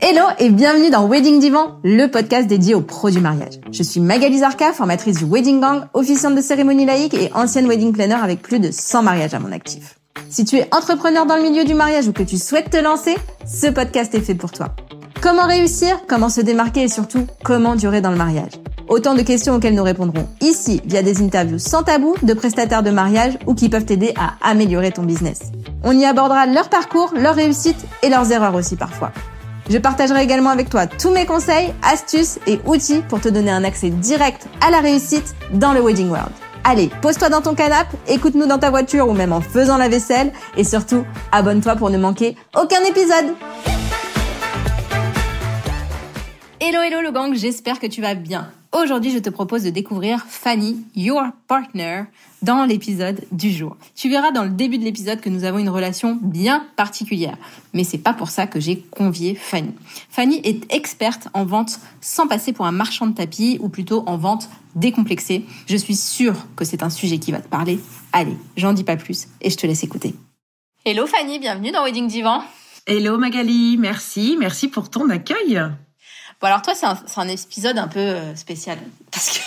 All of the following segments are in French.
Hello et bienvenue dans Wedding Divan, le podcast dédié aux pros du mariage. Je suis Magali Zarka, formatrice du Wedding Gang, officiante de cérémonie laïque et ancienne wedding planner avec plus de 100 mariages à mon actif. Si tu es entrepreneur dans le milieu du mariage ou que tu souhaites te lancer, ce podcast est fait pour toi. Comment réussir, comment se démarquer et surtout, comment durer dans le mariage? Autant de questions auxquelles nous répondrons ici via des interviews sans tabou de prestataires de mariage ou qui peuvent t'aider à améliorer ton business. On y abordera leur parcours, leurs réussites et leurs erreurs aussi parfois. Je partagerai également avec toi tous mes conseils, astuces et outils pour te donner un accès direct à la réussite dans le Wedding World. Allez, pose-toi dans ton canapé, écoute-nous dans ta voiture ou même en faisant la vaisselle et surtout, abonne-toi pour ne manquer aucun épisode. Hello le gang, j'espère que tu vas bien. Aujourd'hui, je te propose de découvrir Fanny, your partner, dans l'épisode du jour. Tu verras dans le début de l'épisode que nous avons une relation bien particulière. Mais c'est pas pour ça que j'ai convié Fanny. Fanny est experte en vente sans passer pour un marchand de tapis ou plutôt en vente décomplexée. Je suis sûre que c'est un sujet qui va te parler. Allez, j'en dis pas plus et je te laisse écouter. Hello Fanny, bienvenue dans Wedding Divan. Hello Magali, merci pour ton accueil. Bon alors toi c'est un épisode un peu spécial parce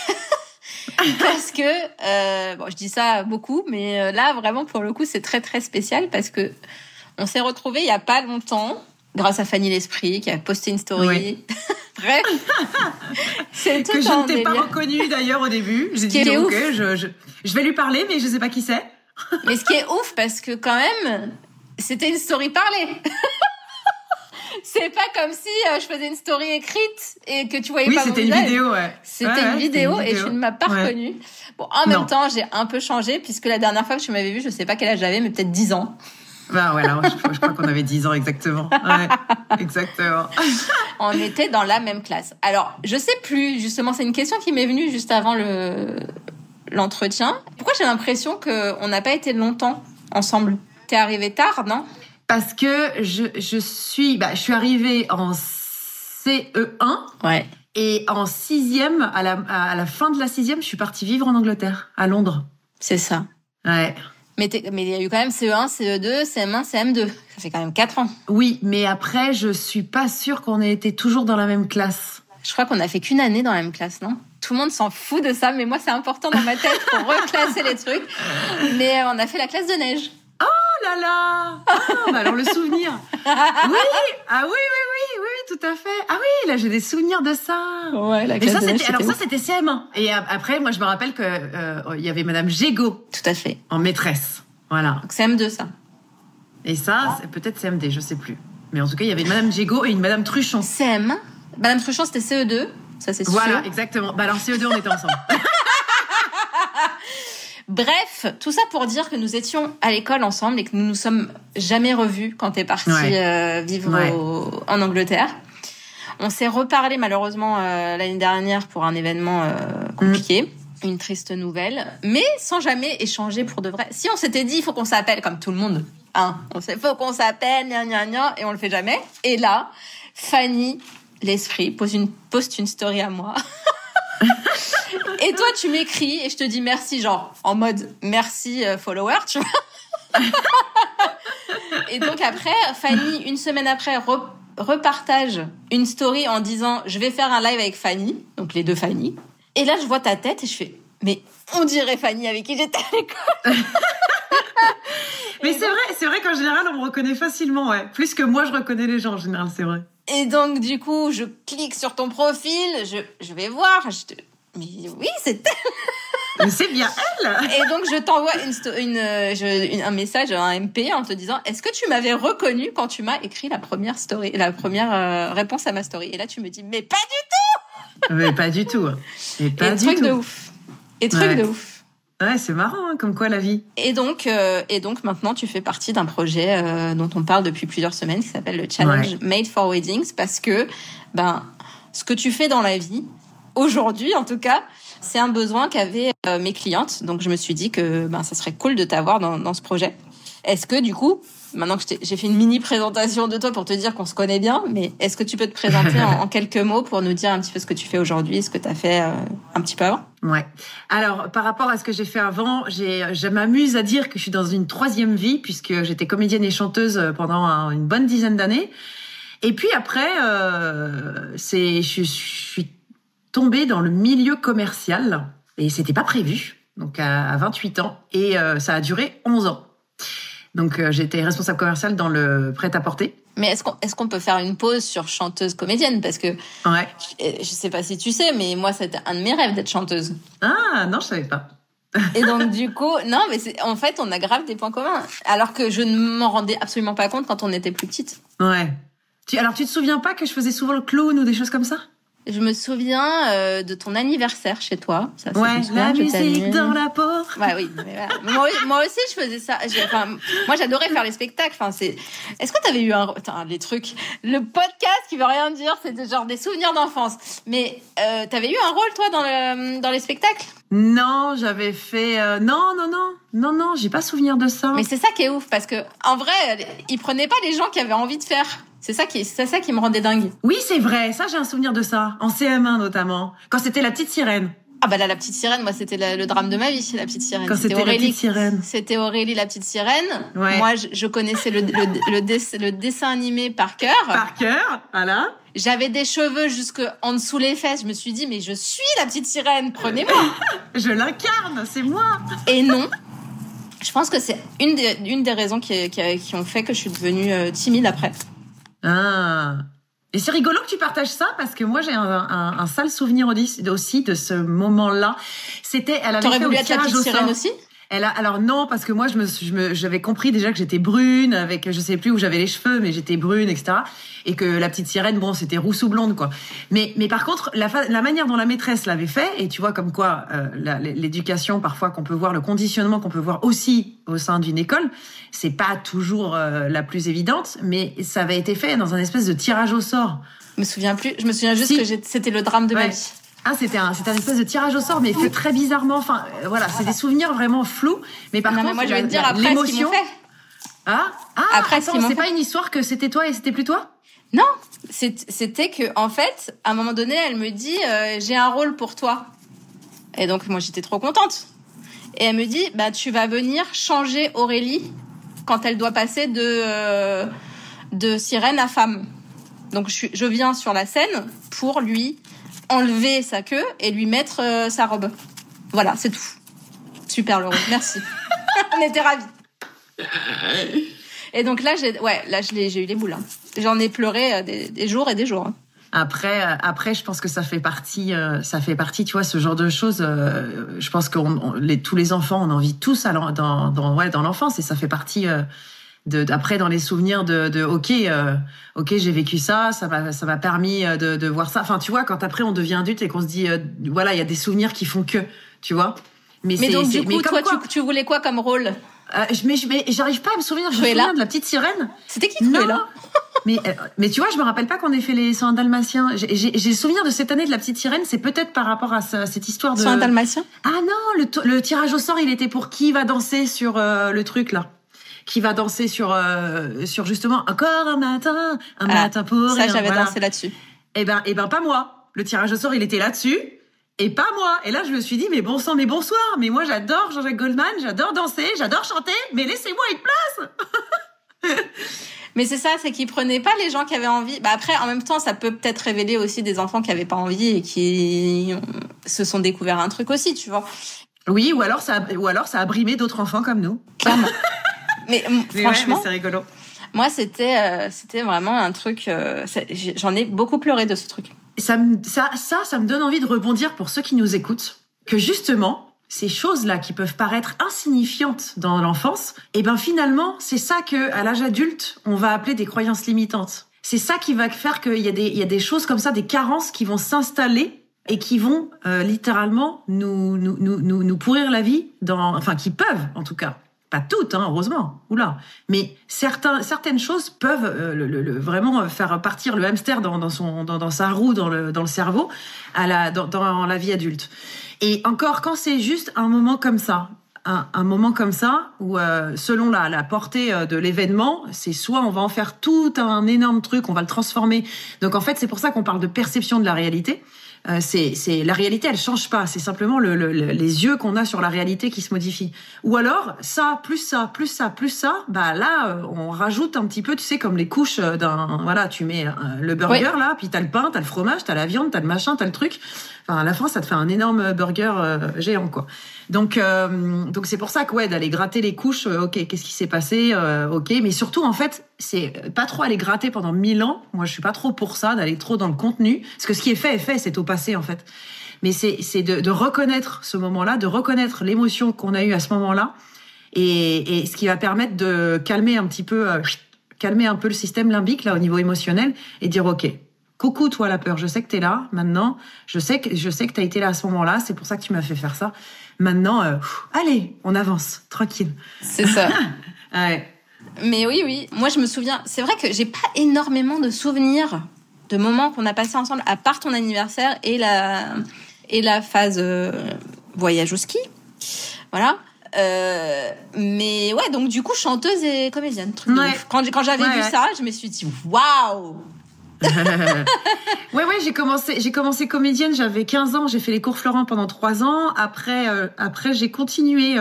que bon je dis ça beaucoup mais là vraiment pour le coup c'est très très spécial parce que on s'est retrouvés il y a pas longtemps grâce à Fanny l'Esprit qui a posté une story. Oui. Bref, c'est tout que je un ne t'ai délire. pas reconnue d'ailleurs au début. J'ai dit ok, je vais lui parler mais je sais pas qui c'est. Mais ce qui est ouf parce que quand même c'était une story parlée. C'est pas comme si je faisais une story écrite et que tu voyais pas mon visage. Oui, c'était une vidéo, ouais. C'était une vidéo et tu ne m'as pas reconnue. Bon, en même temps, j'ai un peu changé puisque la dernière fois que tu m'avais vue, je sais pas quel âge j'avais, mais peut-être 10 ans. Bah voilà, je crois qu'on avait 10 ans exactement. Ouais, exactement. On était dans la même classe. Alors, je sais plus, justement, c'est une question qui m'est venue juste avant l'entretien. Pourquoi j'ai l'impression qu'on n'a pas été longtemps ensemble? T'es arrivée tard, non? Parce que je suis arrivée en CE1. Ouais. Et en 6e, à la fin de la 6e, je suis partie vivre en Angleterre, à Londres. C'est ça. Ouais. Mais il y a eu quand même CE1, CE2, CM1, CM2. Ça fait quand même 4 ans. Oui, mais après, je suis pas sûre qu'on ait été toujours dans la même classe. Je crois qu'on a fait qu'une année dans la même classe, non? Tout le monde s'en fout de ça, mais moi, c'est important dans ma tête pour reclasser les trucs. Mais on a fait la classe de neige. Oh là là! Ah, alors le souvenir. Oui! Ah oui, tout à fait. Ah oui, là, j'ai des souvenirs de ça. Ouais, la classe de neige. Alors ça, c'était CM1. Et après, moi, je me rappelle que il y avait Madame Gégaud. Tout à fait. En maîtresse. Voilà. Donc CM2, ça. Et ça, c'est peut-être CMD, je sais plus. Mais en tout cas, il y avait une Madame Gégaud et une Madame Truchon. CM. Madame Truchon, c'était CE2. Ça, c'est sûr. Voilà, exactement. Bah alors, CE2, on était ensemble. Bref, tout ça pour dire que nous étions à l'école ensemble et que nous nous sommes jamais revus quand t'es partie vivre en Angleterre. On s'est reparlé malheureusement l'année dernière pour un événement compliqué, une triste nouvelle, mais sans jamais échanger pour de vrai. Si on s'était dit il faut qu'on s'appelle comme tout le monde, on sait faut qu'on s'appelle, gna et on le fait jamais. Et là, Fanny l'Esprit poste une story à moi. Et toi, tu m'écris et je te dis merci, genre en mode merci follower, tu vois. Et donc après, Fanny, une semaine après, repartage une story en disant je vais faire un live avec Fanny, donc les deux Fanny. Et là, je vois ta tête et je fais mais on dirait Fanny avec qui j'étais à l'école. Mais c'est vrai qu'en général, on me reconnaît facilement, ouais. Plus que moi, je reconnais les gens en général, c'est vrai. Et donc, du coup, je clique sur ton profil, je vais voir, mais oui, c'est elle. Mais c'est bien elle. Et donc, je t'envoie un message, un MP en te disant est-ce que tu m'avais reconnu quand tu m'as écrit la première réponse à ma story? Et là, tu me dis mais pas du tout. Mais pas du tout. Et truc de ouf. Et truc de ouf. Ouais, c'est marrant, comme quoi la vie. Et donc maintenant, tu fais partie d'un projet dont on parle depuis plusieurs semaines qui s'appelle le Challenge Made for Weddings parce que ce que tu fais dans la vie, aujourd'hui en tout cas, c'est un besoin qu'avaient mes clientes. Donc je me suis dit que ça serait cool de t'avoir dans ce projet. Est-ce que du coup, maintenant que j'ai fait une mini présentation de toi pour te dire qu'on se connaît bien, mais est-ce que tu peux te présenter en quelques mots pour nous dire un petit peu ce que tu fais aujourd'hui, ce que tu as fait un petit peu avant? Ouais. Alors, par rapport à ce que j'ai fait avant, je m'amuse à dire que je suis dans une 3e vie puisque j'étais comédienne et chanteuse pendant une bonne dizaine d'années. Et puis après, je suis tombée dans le milieu commercial et c'était pas prévu. Donc à 28 ans et ça a duré 11 ans. Donc j'étais responsable commerciale dans le prêt-à-porter. Mais est-ce qu'on peut faire une pause sur chanteuse comédienne parce que je sais pas si tu sais, mais moi c'était un de mes rêves d'être chanteuse. Ah non, je savais pas. Et donc du coup, non, mais en fait on a grave des points communs, alors que je ne m'en rendais absolument pas compte quand on était plus petite. Ouais. Alors tu te souviens pas que je faisais souvent le clown ou des choses comme ça? Je me souviens de ton anniversaire chez toi. Ça, la musique dans la porte. Ouais, oui. Mais voilà. Moi aussi, je faisais ça. Moi, j'adorais faire les spectacles. Est-ce que t'avais eu les trucs, le podcast qui veut rien dire, c'est genre des souvenirs d'enfance. Mais t'avais eu un rôle toi dans les spectacles? Non, j'avais fait non, j'ai pas souvenir de ça. Mais c'est ça qui est ouf parce que en vrai, ils prenaient pas les gens qui avaient envie de faire. C'est ça qui me rendait dingue. Oui, c'est vrai. Ça, j'ai un souvenir de ça. En CM1, notamment. Quand c'était la petite sirène. Ah bah là, la petite sirène, moi, c'était le drame de ma vie, la petite sirène. Quand c'était Aurélie, la petite sirène. C'était Aurélie, la petite sirène. Ouais. Moi, je connaissais le dessin animé par cœur. Par cœur, voilà. J'avais des cheveux jusque en dessous les fesses. Je me suis dit, mais je suis la petite sirène, prenez-moi. Je l'incarne, c'est moi. Et non. Je pense que c'est une des raisons qui ont fait que je suis devenue timide après. Ah. Et c'est rigolo que tu partages ça parce que moi j'ai un sale souvenir aussi de ce moment-là. C'était, elle avait T'aurais fait voulu au être la tirage petite au sirène sort. aussi? Alors non, parce que moi j'avais compris déjà que j'étais brune, avec je sais plus où j'avais les cheveux, mais j'étais brune, etc. Et que la petite sirène, bon, c'était rousse ou blonde, quoi. Mais par contre, la manière dont la maîtresse l'avait fait, et tu vois comme quoi l'éducation parfois qu'on peut voir, le conditionnement qu'on peut voir aussi au sein d'une école, c'est pas toujours la plus évidente, mais ça avait été fait dans un espèce de tirage au sort. Je me souviens plus. Je me souviens juste que c'était le drame de ma vie. Ah, c'était un espèce de tirage au sort, mais fait très bizarrement. Enfin, voilà, c'est des souvenirs vraiment flous. Mais par contre, mais moi, je vais te dire après ce qu'ils m'ont fait. Après, attends, c'est pas une histoire que c'était toi et c'était plus toi? Non, c'était que en fait, à un moment donné, elle me dit j'ai un rôle pour toi. Et donc moi, j'étais trop contente. Et elle me dit bah tu vas venir changer Aurélie quand elle doit passer de sirène à femme. Donc je viens sur la scène pour lui enlever sa queue et lui mettre sa robe. Voilà, c'est tout. Super le rôle, merci. On était ravis. Et donc là, j'ai eu les boules. Hein. J'en ai pleuré des jours et des jours. Hein. Après, je pense que ça fait partie, tu vois, ce genre de choses. Je pense que tous les enfants, on en vit tous dans l'enfance et ça fait partie. Après dans les souvenirs de ok j'ai vécu ça m'a permis de voir ça, enfin tu vois, quand après on devient adulte et qu'on se dit voilà, il y a des souvenirs qui font que, tu vois, mais donc du coup toi tu voulais quoi comme rôle? Mais j'arrive pas à me souvenir. Je me souviens de la petite sirène. C'était qui Cruella? mais tu vois, je me rappelle pas qu'on ait fait les 101 Dalmatiens. J'ai le souvenir de cette année de la petite sirène, c'est peut-être par rapport à cette histoire de 101 Dalmatiens. Ah non, le tirage au sort, il était pour qui va danser sur le truc là. Qui va danser sur justement encore un matin pour ça, j'avais dansé là-dessus. Eh ben pas moi. Le tirage au sort, il était là-dessus et pas moi. Et là, je me suis dit mais bon sang, mais bonsoir. Mais moi, j'adore Jean-Jacques Goldman, j'adore danser, j'adore chanter, mais laissez-moi une place. Mais c'est ça, c'est qu'ils prenaient pas les gens qui avaient envie. Bah après, en même temps, ça peut peut-être révéler aussi des enfants qui avaient pas envie et qui se sont découverts un truc aussi, tu vois. Oui, ou alors ça a brimé d'autres enfants comme nous. Clairement. Mais franchement, mais c'est rigolo. Moi, c'était vraiment un truc. J'en ai beaucoup pleuré de ce truc. Ça me donne envie de rebondir pour ceux qui nous écoutent, que justement, ces choses-là qui peuvent paraître insignifiantes dans l'enfance, et ben finalement, c'est ça que à l'âge adulte, on va appeler des croyances limitantes. C'est ça qui va faire qu'il y a des choses comme ça, des carences qui vont s'installer et qui vont littéralement nous pourrir la vie, qui peuvent en tout cas. Pas toutes, hein, heureusement. Oula. Mais certaines choses peuvent vraiment faire partir le hamster dans sa roue, dans le cerveau, dans la vie adulte. Et encore, quand c'est juste un moment comme ça, un moment comme ça, où selon la portée de l'événement, c'est soit on va en faire tout un énorme truc, on va le transformer. Donc en fait, c'est pour ça qu'on parle de perception de la réalité. c'est la réalité, elle change pas. C'est simplement les yeux qu'on a sur la réalité qui se modifient. Ou alors ça, plus ça, plus ça, plus ça. Bah là, on rajoute un petit peu, tu sais, comme les couches d'un. Voilà, tu mets le burger là, puis t'as le pain, t'as le fromage, t'as la viande, t'as le machin, t'as le truc. Enfin, à la fin, ça te fait un énorme burger géant, quoi. Donc c'est pour ça que d'aller gratter les couches. Ok, qu'est-ce qui s'est passé? Ok, mais surtout en fait, c'est pas trop aller gratter pendant 1000 ans. Moi, je suis pas trop pour ça, d'aller trop dans le contenu, parce que ce qui est fait, c'est au passé en fait. Mais c'est de reconnaître ce moment-là, de reconnaître l'émotion qu'on a eue à ce moment-là, et ce qui va permettre de calmer un petit peu, calmer un peu le système limbique là au niveau émotionnel, et dire ok. Coucou toi la peur, je sais que t'es là maintenant, je sais que t'as été là à ce moment-là, c'est pour ça que tu m'as fait faire ça. Maintenant, allez, on avance, tranquille. C'est ça. Ouais. Mais oui, moi je me souviens, c'est vrai que j'ai pas énormément de souvenirs de moments qu'on a passés ensemble, à part ton anniversaire et la phase voyage au ski. Voilà. Mais ouais, donc du coup, chanteuse et comédienne, truc de ouf. Quand j'avais vu ça, je me suis dit, waouh! Ouais, j'ai commencé comédienne, j'avais 15 ans, j'ai fait les cours Florent pendant 3 ans. Après, j'ai continué,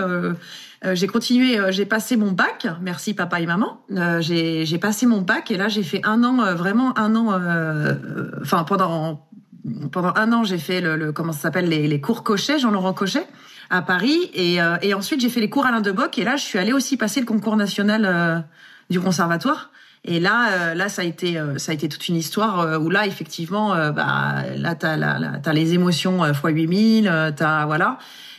j'ai passé mon bac. Merci papa et maman. J'ai passé mon bac et là, j'ai fait un an, enfin, pendant 1 an, j'ai fait comment ça s'appelle, les cours Cochet, Jean-Laurent Cochet, à Paris. Et ensuite, j'ai fait les cours Alain de Bock. Et là, je suis allée aussi passer le concours national, du conservatoire. Et là, ça a été toute une histoire où là, effectivement, là, t'as les émotions fois 8000, voilà.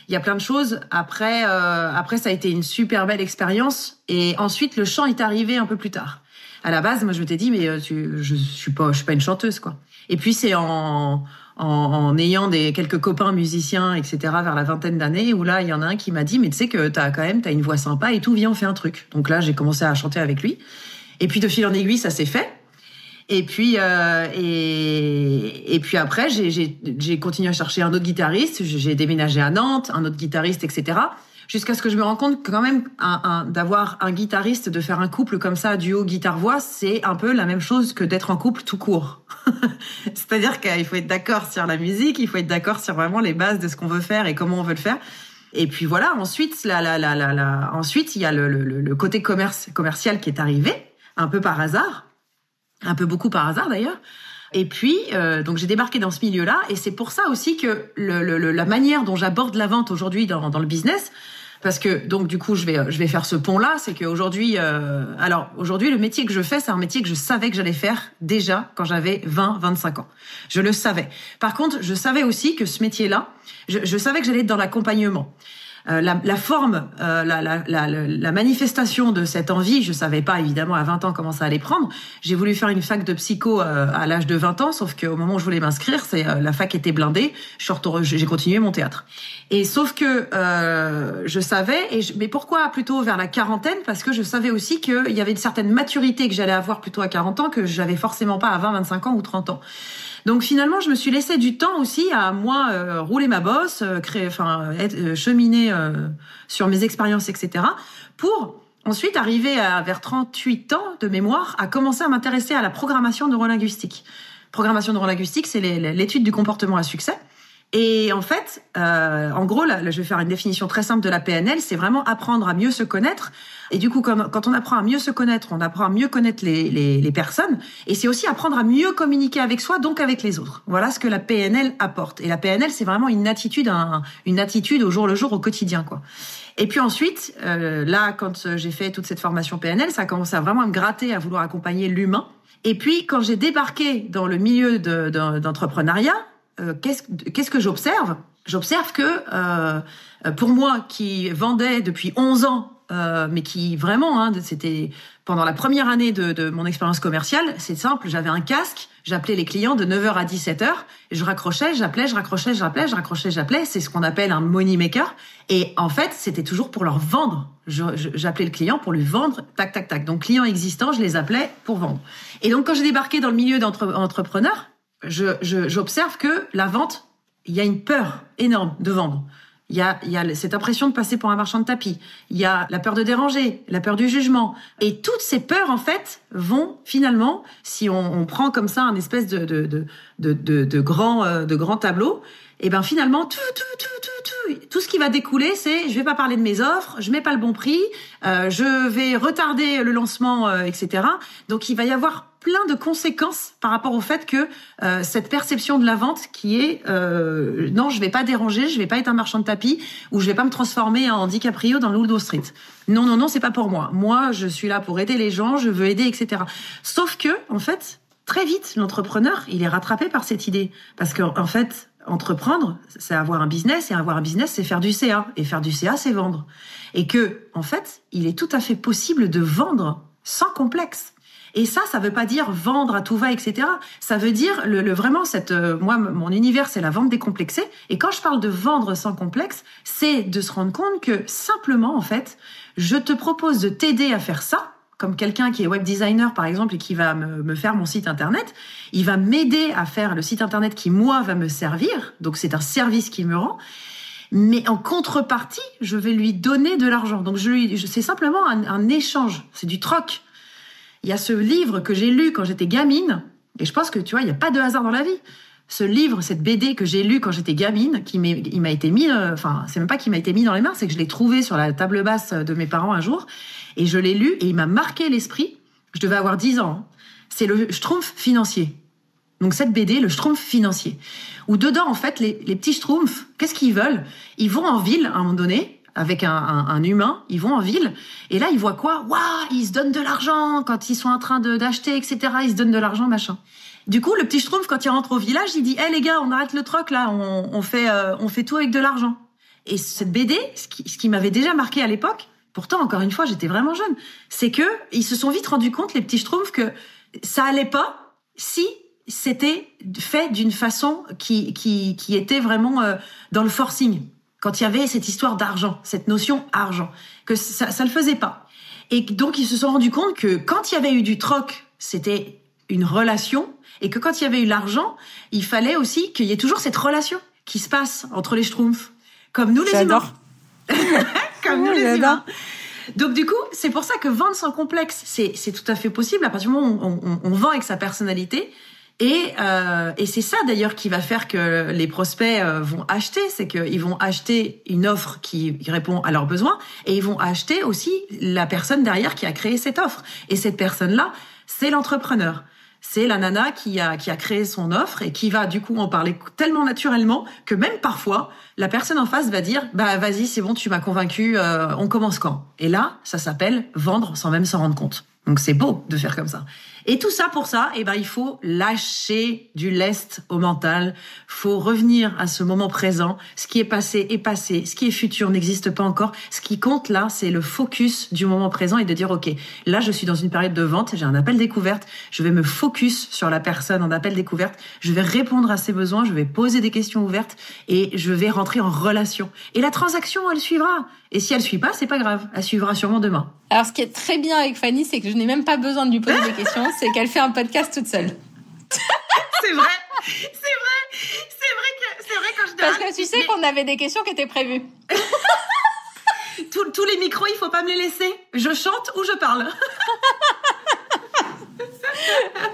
Il y a plein de choses. Après, ça a été une super belle expérience. Et ensuite, le chant est arrivé un peu plus tard. À la base, moi, je me t'ai dit, mais je suis pas une chanteuse, quoi. Et puis, c'est en ayant quelques copains musiciens, etc., vers la vingtaine d'années, où là, il y en a un qui m'a dit, mais tu sais que t'as une voix sympa et tout, viens, on fait un truc. Donc là, j'ai commencé à chanter avec lui. Et puis de fil en aiguille, ça s'est fait. Et puis après, j'ai continué à chercher un autre guitariste. J'ai déménagé à Nantes, un autre guitariste, etc. Jusqu'à ce que je me rende compte que quand même, d'avoir un guitariste, de faire un couple comme ça, duo guitare-voix, c'est un peu la même chose que d'être en couple tout court. C'est-à-dire qu'il faut être d'accord sur la musique, il faut être d'accord sur vraiment les bases de ce qu'on veut faire et comment on veut le faire. Et puis voilà. Ensuite, ensuite, il y a le côté commercial qui est arrivé. Un peu par hasard, un peu beaucoup par hasard d'ailleurs. Et puis, donc j'ai débarqué dans ce milieu-là, et c'est pour ça aussi que la manière dont j'aborde la vente aujourd'hui dans le business, parce que donc du coup je vais faire ce pont-là, c'est qu'aujourd'hui, aujourd'hui le métier que je fais, c'est un métier que je savais que j'allais faire déjà quand j'avais 20-25 ans. Je le savais. Par contre, je savais aussi que ce métier-là, je savais que j'allais être dans l'accompagnement. La forme, la manifestation de cette envie, je savais pas évidemment à 20 ans comment ça allait prendre. J'ai voulu faire une fac de psycho à l'âge de 20 ans, sauf qu'au moment où je voulais m'inscrire, la fac était blindée. J'ai continué mon théâtre. Et sauf que je savais, mais pourquoi plutôt vers la quarantaine? Parce que je savais aussi qu'il y avait une certaine maturité que j'allais avoir plutôt à 40 ans que j'avais forcément pas à 20, 25 ans ou 30 ans. Donc finalement, je me suis laissé du temps aussi à moi rouler ma bosse, cheminer sur mes expériences, etc. pour ensuite arriver vers 38 ans de mémoire à commencer à m'intéresser à la programmation neurolinguistique. Programmation neurolinguistique, c'est l'étude du comportement à succès. Et en fait, en gros, là, je vais faire une définition très simple de la PNL, c'est vraiment apprendre à mieux se connaître. Et du coup, quand on apprend à mieux se connaître, on apprend à mieux connaître les personnes. Et c'est aussi apprendre à mieux communiquer avec soi, donc avec les autres. Voilà ce que la PNL apporte. Et la PNL, c'est vraiment une attitude au jour le jour, au quotidien, quoi. Et puis ensuite, là, quand j'ai fait toute cette formation PNL, ça a commencé à vraiment me gratter, à vouloir accompagner l'humain. Et puis, quand j'ai débarqué dans le milieu d'entrepreneuriat, qu'est-ce que j'observe? J'observe que pour moi qui vendais depuis 11 ans, mais qui vraiment, c'était pendant la première année de mon expérience commerciale, c'est simple, j'avais un casque, j'appelais les clients de 9h à 17h, et je raccrochais, j'appelais, je raccrochais, j'appelais, c'est ce qu'on appelle un money maker, et en fait, c'était toujours pour leur vendre. J'appelais le client pour lui vendre, tac, tac, tac. Donc, clients existants, je les appelais pour vendre. Et donc, quand j'ai débarqué dans le milieu d'entrepreneurs, j'observe que la vente, il y a une peur énorme de vendre. Il y a cette impression de passer pour un marchand de tapis. Il y a la peur de déranger, la peur du jugement. Et toutes ces peurs, en fait, vont finalement, si on prend comme ça un espèce de grand tableau, et ben finalement, tout ce qui va découler, c'est je vais pas parler de mes offres, je mets pas le bon prix, je vais retarder le lancement, etc. Donc il va y avoir plein de conséquences par rapport au fait que cette perception de la vente qui est non, je vais pas déranger, je vais pas être un marchand de tapis ou je vais pas me transformer en DiCaprio dans Loup de Wall Street. Non, c'est pas pour moi. Moi, je suis là pour aider les gens, je veux aider, etc. Sauf que, en fait, très vite, l'entrepreneur, il est rattrapé par cette idée parce que, en fait, entreprendre, c'est avoir un business, et avoir un business, c'est faire du CA. Et faire du CA, c'est vendre. Et que, en fait, il est tout à fait possible de vendre sans complexe. Et ça veut pas dire vendre à tout va, etc. Ça veut dire vraiment moi, mon univers, c'est la vente décomplexée. Et quand je parle de vendre sans complexe, c'est de se rendre compte que simplement, en fait, je te propose de t'aider à faire ça. Comme quelqu'un qui est web designer, par exemple, et qui va me faire mon site internet, il va m'aider à faire le site internet qui, moi, va me servir. Donc, c'est un service qu'il me rend. Mais en contrepartie, je vais lui donner de l'argent. Donc, c'est simplement un échange. C'est du troc. Il y a ce livre que j'ai lu quand j'étais gamine. Et je pense que, tu vois, il n'y a pas de hasard dans la vie. Ce livre, cette BD que j'ai lu quand j'étais gamine, il m'a été mis, c'est même pas qu'il m'a été mis dans les mains, c'est que je l'ai trouvé sur la table basse de mes parents un jour. Et je l'ai lu et il m'a marqué l'esprit. Je devais avoir 10 ans. C'est le Schtroumpf financier. Donc cette BD, le Schtroumpf financier. Où dedans, en fait, les petits Schtroumpfs, qu'est-ce qu'ils veulent? Ils vont en ville, à un moment donné, avec un humain, ils vont en ville. Et là, ils voient quoi? Waouh, ils se donnent de l'argent quand ils sont en train d'acheter, etc. Ils se donnent de l'argent, machin. Du coup, le petit Schtroumpf, quand il rentre au village, il dit « Hey les gars, on arrête le troc, là, on fait tout avec de l'argent. » Et cette BD, ce qui m'avait déjà marqué à l'époque, pourtant, encore une fois, j'étais vraiment jeune. C'est que ils se sont vite rendus compte, les petits Schtroumpfs, que ça allait pas si c'était fait d'une façon qui était vraiment dans le forcing. Quand il y avait cette histoire d'argent, cette notion argent, que ça le faisait pas. Et donc, ils se sont rendus compte que quand il y avait eu du troc, c'était une relation, et que quand il y avait eu l'argent, il fallait aussi qu'il y ait toujours cette relation qui se passe entre les Schtroumpfs, comme nous les humains. Comme nous les humains. Donc du coup, c'est pour ça que vendre sans complexe, c'est tout à fait possible à partir du moment où on vend avec sa personnalité. Et c'est ça d'ailleurs qui va faire que les prospects vont acheter, c'est qu'ils vont acheter une offre qui répond à leurs besoins et ils vont acheter aussi la personne derrière qui a créé cette offre. Et cette personne-là, c'est l'entrepreneur. C'est la nana qui a créé son offre et qui va du coup en parler tellement naturellement que même parfois la personne en face va dire bah vas-y c'est bon tu m'as convaincu, on commence quand? Et là ça s'appelle vendre sans même s'en rendre compte. Donc c'est beau de faire comme ça. Et tout ça pour ça, il faut lâcher du lest au mental. Faut revenir à ce moment présent. Ce qui est passé est passé. Ce qui est futur n'existe pas encore. Ce qui compte là, c'est le focus du moment présent et de dire ok, là je suis dans une période de vente, j'ai un appel découverte. Je vais me focus sur la personne en appel découverte. Je vais répondre à ses besoins. Je vais poser des questions ouvertes et je vais rentrer en relation. Et la transaction, elle suivra. Et si elle suit pas, c'est pas grave. Elle suivra sûrement demain. Alors, ce qui est très bien avec Fanny, c'est que je n'ai même pas besoin de lui poser des questions, c'est qu'elle fait un podcast toute seule. C'est vrai quand je dis. Parce que tu sais qu'on avait des questions qui étaient prévues. Tous les micros, il faut pas me les laisser. Je chante ou je parle.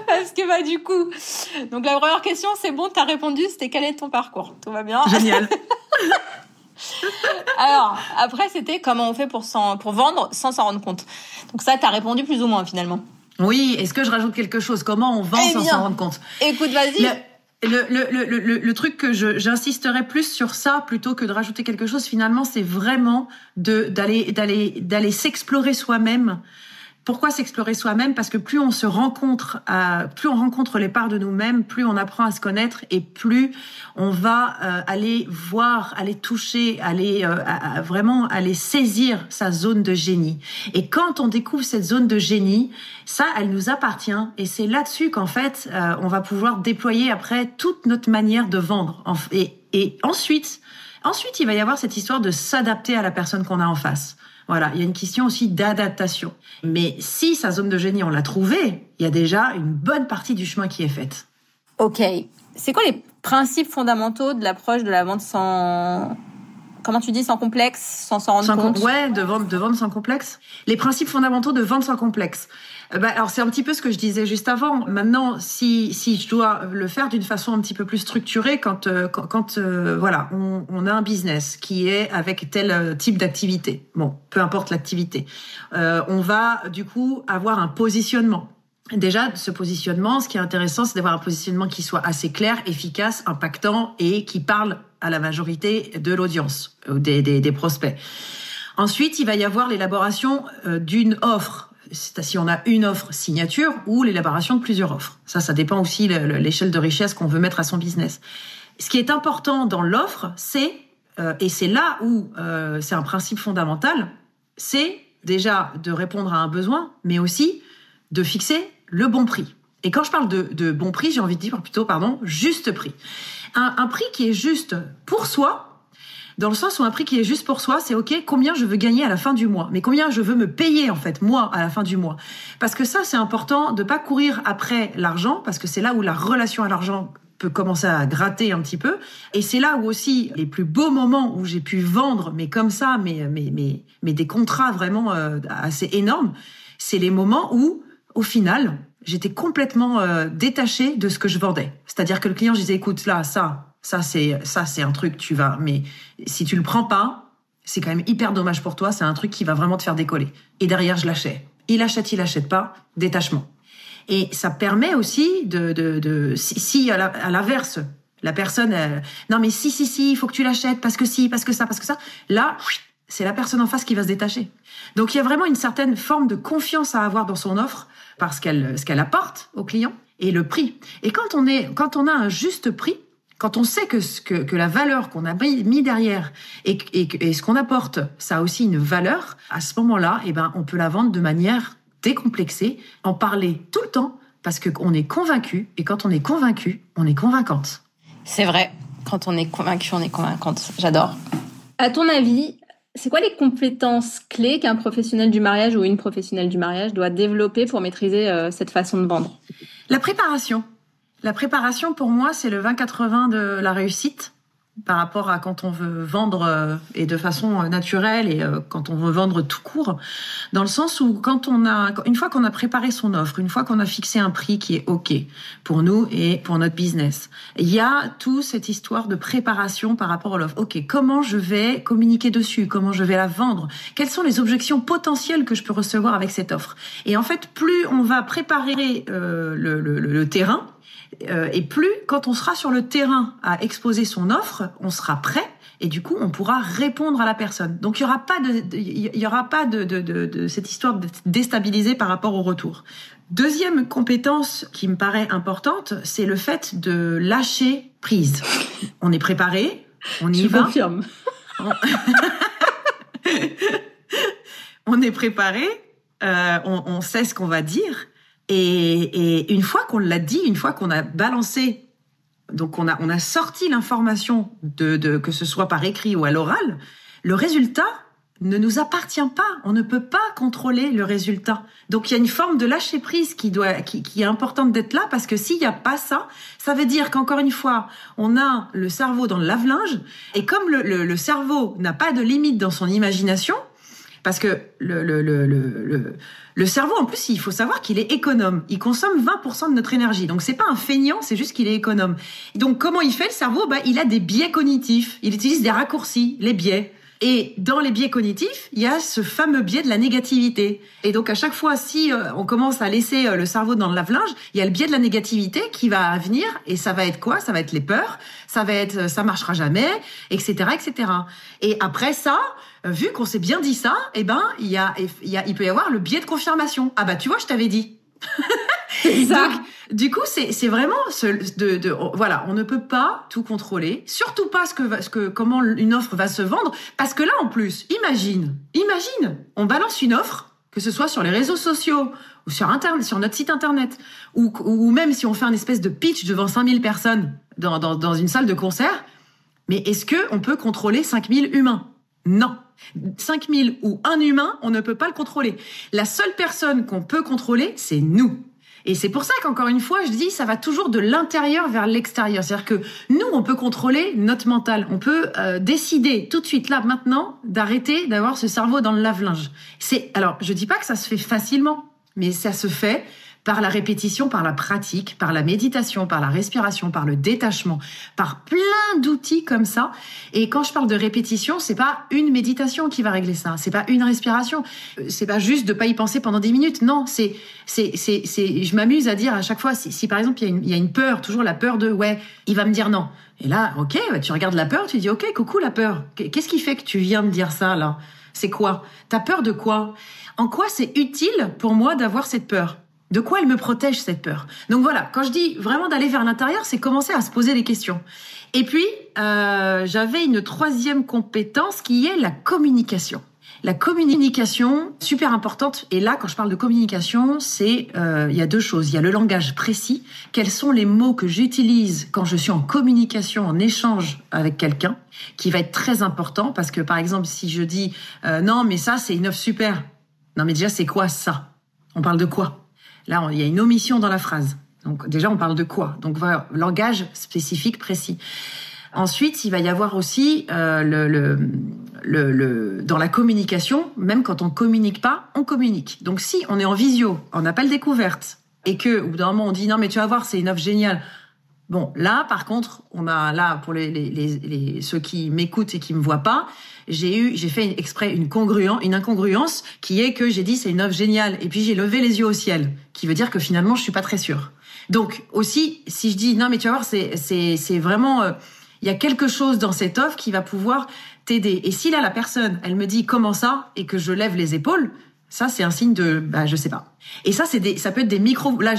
Parce que du coup, donc la première question, c'est bon, t'as répondu, c'était quel est ton parcours? Tout va bien? Génial. Alors, après, c'était comment on fait pour vendre sans s'en rendre compte. Donc ça, t'as répondu plus ou moins, finalement. Oui, est-ce que je rajoute quelque chose? Comment on vend sans s'en rendre compte? Écoute, vas-y. Le truc que j'insisterai plus sur ça, plutôt que de rajouter quelque chose, finalement, c'est vraiment d'aller s'explorer soi-même. Pourquoi s'explorer soi-même? Parce que plus on se rencontre, plus on rencontre les parts de nous-mêmes, plus on apprend à se connaître et plus on va aller voir, aller toucher, vraiment aller saisir sa zone de génie. Et quand on découvre cette zone de génie, ça, elle nous appartient et c'est là-dessus qu'en fait, on va pouvoir déployer après toute notre manière de vendre. Et ensuite, il va y avoir cette histoire de s'adapter à la personne qu'on a en face. Voilà, il y a une question aussi d'adaptation. Mais si sa zone de génie, on l'a trouvée, il y a déjà une bonne partie du chemin qui est faite. Ok. C'est quoi les principes fondamentaux de l'approche de la vente sans comment tu dis, sans complexe, sans s'en rendre compte? Ouais, de vendre sans complexe. Les principes fondamentaux de vendre sans complexe. Alors c'est un petit peu ce que je disais juste avant. Maintenant, si je dois le faire d'une façon un petit peu plus structurée, quand voilà, on a un business qui est avec tel type d'activité. Bon, peu importe l'activité, on va du coup avoir un positionnement. Déjà, ce positionnement, ce qui est intéressant, c'est d'avoir un positionnement qui soit assez clair, efficace, impactant et qui parle à la majorité de l'audience, des prospects. Ensuite, il va y avoir l'élaboration d'une offre. C'est si on a une offre signature ou l'élaboration de plusieurs offres. Ça dépend aussi de l'échelle de richesse qu'on veut mettre à son business. Ce qui est important dans l'offre, c'est, et c'est là où c'est un principe fondamental, c'est déjà de répondre à un besoin, mais aussi de fixer le bon prix. Et quand je parle de bon prix, j'ai envie de dire plutôt, juste prix. Un prix qui est juste pour soi, dans le sens où un prix qui est juste pour soi, c'est OK, combien je veux gagner à la fin du mois, mais combien je veux me payer en fait, moi, à la fin du mois. Parce que ça, c'est important de pas courir après l'argent, parce que c'est là où la relation à l'argent peut commencer à gratter un petit peu. Et c'est là où aussi les plus beaux moments où j'ai pu vendre, mais comme ça, mais des contrats vraiment assez énormes, c'est les moments où, au final, j'étais complètement détachée de ce que je vendais. C'est-à-dire que le client, je disais, écoute, là, ça c'est un truc, tu vas, mais si tu le prends pas, c'est quand même hyper dommage pour toi, c'est un truc qui va vraiment te faire décoller. Et derrière, je l'achète. Il achète pas, détachement. Et ça permet aussi si à l'inverse, la personne, non mais si, il faut que tu l'achètes parce que ça, là, c'est la personne en face qui va se détacher. Donc il y a vraiment une certaine forme de confiance à avoir dans son offre, parce ce qu'elle apporte au client, et le prix. Et quand on a un juste prix, quand on sait que la valeur qu'on a mis derrière et ce qu'on apporte, ça a aussi une valeur, à ce moment-là, on peut la vendre de manière décomplexée, en parler tout le temps, parce qu'on est convaincu, et quand on est convaincu, on est convaincante. C'est vrai. Quand on est convaincu, on est convaincante. J'adore. À ton avis, c'est quoi les compétences clés qu'un professionnel du mariage ou une professionnelle du mariage doit développer pour maîtriser cette façon de vendre? La préparation. La préparation, pour moi, c'est le 20-80 de la réussite par rapport à quand on veut vendre et de façon naturelle et quand on veut vendre tout court. Dans le sens où une fois qu'on a préparé son offre, une fois qu'on a fixé un prix qui est OK pour nous et pour notre business, il y a toute cette histoire de préparation par rapport à l'offre. OK, comment je vais communiquer dessus? Comment je vais la vendre? Quelles sont les objections potentielles que je peux recevoir avec cette offre? Et en fait, plus on va préparer le terrain, et plus, quand on sera sur le terrain à exposer son offre, on sera prêt et du coup, on pourra répondre à la personne. Donc, il y aura pas de cette histoire de déstabiliser par rapport au retour. Deuxième compétence qui me paraît importante, c'est le fait de lâcher prise. On est préparé, on y va. Je confirme. On est préparé, on sait ce qu'on va dire. Et une fois qu'on l'a dit, une fois qu'on a balancé, donc on a sorti l'information que ce soit par écrit ou à l'oral, le résultat ne nous appartient pas. On ne peut pas contrôler le résultat. Donc il y a une forme de lâcher prise qui est importante d'être là, parce que s'il n'y a pas ça, ça veut dire qu'encore une fois, on a le cerveau dans le lave-linge, et comme le cerveau n'a pas de limite dans son imagination, parce que le cerveau, en plus, il faut savoir qu'il est économe. Il consomme 20% de notre énergie. Donc, c'est pas un feignant, c'est juste qu'il est économe. Donc, comment il fait, le cerveau? Il a des biais cognitifs. Il utilise des raccourcis, les biais. Et dans les biais cognitifs, il y a ce fameux biais de la négativité. Et donc, à chaque fois, si on commence à laisser le cerveau dans le lave-linge, il y a le biais de la négativité qui va venir. Et ça va être quoi? Ça va être les peurs. Ça va être ça marchera jamais, etc., etc. Et après ça, vu qu'on s'est bien dit ça, il peut y avoir le biais de confirmation. Ah bah, tu vois, je t'avais dit. C'est ça. Donc, du coup, c'est vraiment voilà, on ne peut pas tout contrôler, surtout pas comment une offre va se vendre, parce que là, en plus, imagine, on balance une offre, que ce soit sur les réseaux sociaux ou sur Internet, sur notre site internet, ou même si on fait un espèce de pitch devant 5000 personnes dans une salle de concert, mais est-ce que on peut contrôler 5000 humains? Non. 5000 ou un humain, on ne peut pas le contrôler. La seule personne qu'on peut contrôler, c'est nous. Et c'est pour ça qu'encore une fois, je dis, ça va toujours de l'intérieur vers l'extérieur. C'est-à-dire que nous, on peut contrôler notre mental. On peut décider tout de suite, là, maintenant, d'arrêter d'avoir ce cerveau dans le lave-linge. Alors, je dis pas que ça se fait facilement, mais ça se fait par la répétition, par la pratique, par la méditation, par la respiration, par le détachement, par plein d'outils comme ça. Et quand je parle de répétition, c'est pas une méditation qui va régler ça. C'est pas une respiration. C'est pas juste de pas y penser pendant 10 minutes. Non, je m'amuse à dire à chaque fois, si par exemple, il y a une peur, toujours la peur de, ouais, il va me dire non. Et là, ok, tu regardes la peur, tu dis, ok, coucou la peur. Qu'est-ce qui fait que tu viens me dire ça, là? C'est quoi? T'as peur de quoi? En quoi c'est utile pour moi d'avoir cette peur? De quoi elle me protège, cette peur? Donc voilà, quand je dis vraiment d'aller vers l'intérieur, c'est commencer à se poser des questions. Et puis, j'avais une troisième compétence qui est la communication. La communication, super importante. Et là, quand je parle de communication, il y a deux choses. Il y a le langage précis. Quels sont les mots que j'utilise quand je suis en communication, en échange avec quelqu'un, qui va être très important. Parce que, par exemple, si je dis non, mais ça, c'est une œuvre super. Non, mais déjà, c'est quoi ça? On parle de quoi? Là, il y a une omission dans la phrase. Donc déjà, on parle de quoi? Donc voilà, langage spécifique, précis. Ensuite, il va y avoir aussi dans la communication, même quand on communique pas, on communique. Donc si on est en visio, en appel découverte, et que au bout d'un moment on dit non mais tu vas voir, c'est une offre géniale. Bon, là par contre, on a là pour ceux qui m'écoutent et qui me voient pas, j'ai fait exprès une incongruence qui est que j'ai dit c'est une offre géniale et puis j'ai levé les yeux au ciel, qui veut dire que finalement je suis pas très sûre. Donc aussi, si je dis non mais tu vas voir, c'est vraiment il y a quelque chose dans cette offre qui va pouvoir t'aider. Et si là la personne, elle me dit comment ça et que je lève les épaules, ça c'est un signe de je sais pas. Et ça ça peut être des micro, là